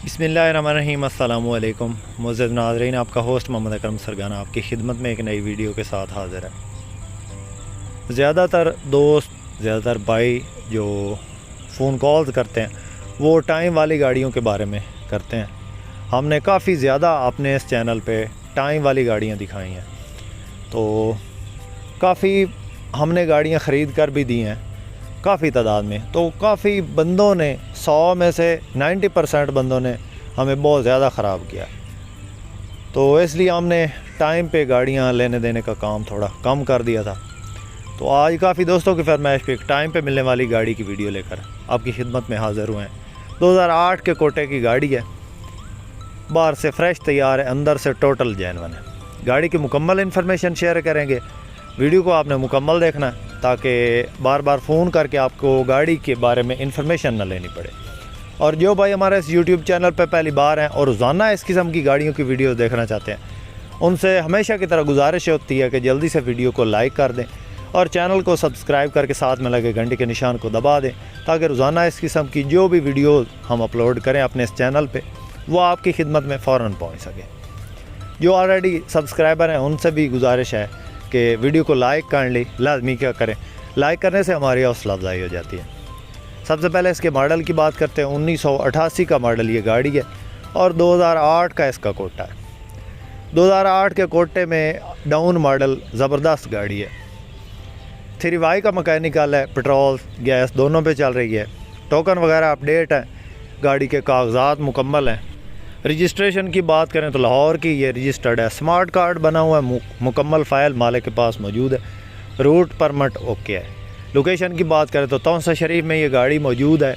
बिस्मिल्लाहिर्रहमानिर्रहीम। अस्सलामु अलैकुम मुअज़्ज़ज़ नाज़रीन, आपका होस्ट मोहम्मद अकरम सरगाना आपकी खिदमत में एक नई वीडियो के साथ हाज़िर है। ज़्यादातर दोस्त, ज़्यादातर भाई जो फ़ोन कॉल्स करते हैं वो टाइम वाली गाड़ियों के बारे में करते हैं। हमने काफ़ी ज़्यादा अपने इस चैनल पे टाइम वाली गाड़ियाँ दिखाई हैं, तो काफ़ी हमने गाड़ियाँ ख़रीद कर भी दी हैं काफ़ी तादाद में। तो काफ़ी बंदों ने 100 में से 90% बंदों ने हमें बहुत ज़्यादा ख़राब किया, तो इसलिए हमने टाइम पे गाड़ियाँ लेने देने का काम थोड़ा कम कर दिया था। तो आज काफ़ी दोस्तों की फरमाइश पे एक टाइम पे मिलने वाली गाड़ी की वीडियो लेकर आपकी खिदमत में हाज़िर हुए हैं। 2008 के कोटे की गाड़ी है, बाहर से फ्रेश तैयार है, अंदर से टोटल जेन्युइन है। गाड़ी की मुकम्मल इन्फॉर्मेशन शेयर करेंगे, वीडियो को आपने मुकम्मल देखना है ताकि बार बार फ़ोन करके आपको गाड़ी के बारे में इंफॉर्मेशन ना लेनी पड़े। और जो भाई हमारे इस यूट्यूब चैनल पर पहली बार हैं और रोज़ाना इस किस्म की गाड़ियों की वीडियो देखना चाहते हैं, उनसे हमेशा की तरह गुजारिश होती है कि जल्दी से वीडियो को लाइक कर दें और चैनल को सब्सक्राइब करके साथ में लगे घंटे के निशान को दबा दें, ताकि रोज़ाना इस किस्म की जो भी वीडियो हम अपलोड करें अपने इस चैनल पर वो आपकी खिदमत में फ़ौरन पहुँच सके। जो ऑलरेडी सब्सक्राइबर हैं उनसे भी गुजारिश है कि वीडियो को लाइक कर ली, लाजमी क्या करें, लाइक करने से हमारी हौसला अफजाई हो जाती है। सबसे पहले इसके मॉडल की बात करते हैं। 1988 का मॉडल ये गाड़ी है और 2008 का इसका कोटा है। 2008 के कोटे में डाउन मॉडल ज़बरदस्त गाड़ी है। 3Y का मैकेनिकल है, पेट्रोल गैस दोनों पे चल रही है। टोकन वगैरह अपडेट है, गाड़ी के कागजात मुकम्मल हैं। रजिस्ट्रेशन की बात करें तो लाहौर की ये रजिस्टर्ड है, स्मार्ट कार्ड बना हुआ है, मुकम्मल फ़ाइल मालिक के पास मौजूद है, रूट परमिट ओके है। लोकेशन की बात करें तो तौसा शरीफ में ये गाड़ी मौजूद है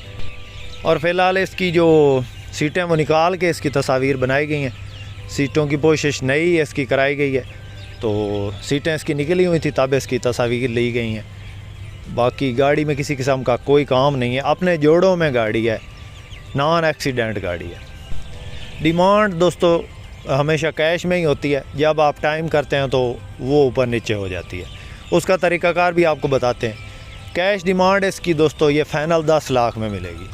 और फ़िलहाल इसकी जो सीटें वो निकाल के इसकी तस्वीर बनाई गई हैं। सीटों की पोशिश नई इसकी कराई गई है, तो सीटें इसकी निकली हुई थी तब इसकी तस्वीर ली गई हैं। बाकी गाड़ी में किसी किस्म का कोई काम नहीं है, अपने जोड़ों में गाड़ी है, नॉन एक्सीडेंट गाड़ी है। डिमांड दोस्तों हमेशा कैश में ही होती है, जब आप टाइम करते हैं तो वो ऊपर नीचे हो जाती है। उसका तरीक़ाकार भी आपको बताते हैं। कैश डिमांड इसकी दोस्तों ये फ़ाइनल 10 लाख में मिलेगी,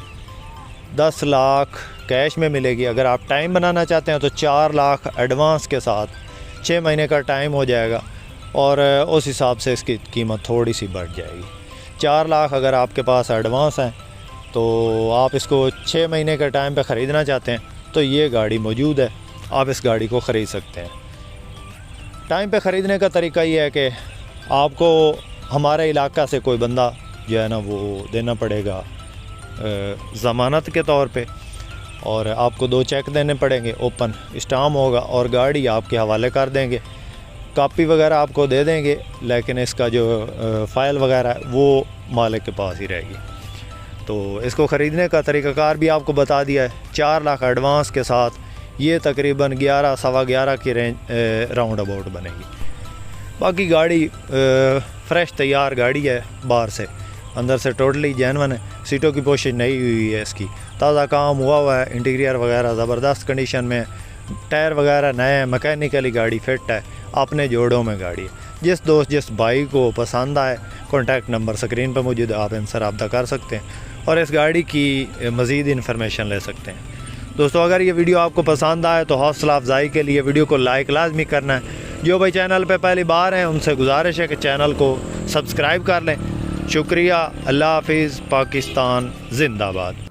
10 लाख कैश में मिलेगी। अगर आप टाइम बनाना चाहते हैं तो 4 लाख एडवांस के साथ 6 महीने का टाइम हो जाएगा और उस हिसाब से इसकी कीमत थोड़ी सी बढ़ जाएगी। 4 लाख अगर आपके पास एडवांस हैं तो आप इसको 6 महीने के टाइम पे ख़रीदना चाहते हैं तो ये गाड़ी मौजूद है, आप इस गाड़ी को ख़रीद सकते हैं। टाइम पे ख़रीदने का तरीका ये है कि आपको हमारे इलाका से कोई बंदा जो है ना वो देना पड़ेगा ज़मानत के तौर पे, और आपको 2 चेक देने पड़ेंगे, ओपन स्टाम्प होगा और गाड़ी आपके हवाले कर देंगे। कापी वगैरह आपको दे देंगे, लेकिन इसका जो फ़ाइल वगैरह है वो मालिक के पास ही रहेगी। तो इसको ख़रीदने का तरीक़ाकार भी आपको बता दिया है। 4 लाख एडवांस के साथ ये तकरीबन 11 सवा 11 की रेंज राउंड अबाउट बनेगी। बाकी गाड़ी फ्रेश तैयार गाड़ी है, बाहर से अंदर से टोटली जेन्युइन है। सीटों की पोशिश नई हुई है, इसकी ताज़ा काम हुआ है, इंटीरियर वगैरह ज़बरदस्त कंडीशन में, टायर वगैरह नए हैं, मैकेनिकली गाड़ी फिट है, अपने जोड़ों में गाड़ी है। जिस दोस्त जिस भाई को पसंद आए कॉन्टैक्ट नंबर स्क्रीन पर मौजूद है, आप इनसे रब्ता कर सकते हैं और इस गाड़ी की मज़ीद इन्फॉर्मेशन ले सकते हैं। दोस्तों अगर ये वीडियो आपको पसंद आए तो हौसला अफजाई के लिए वीडियो को लाइक लाजमी करना है। जो भाई चैनल पे पहली बार हैं उनसे गुजारिश है कि चैनल को सब्सक्राइब कर लें। शुक्रिया, अल्लाह हाफिज़, पाकिस्तान जिंदाबाद।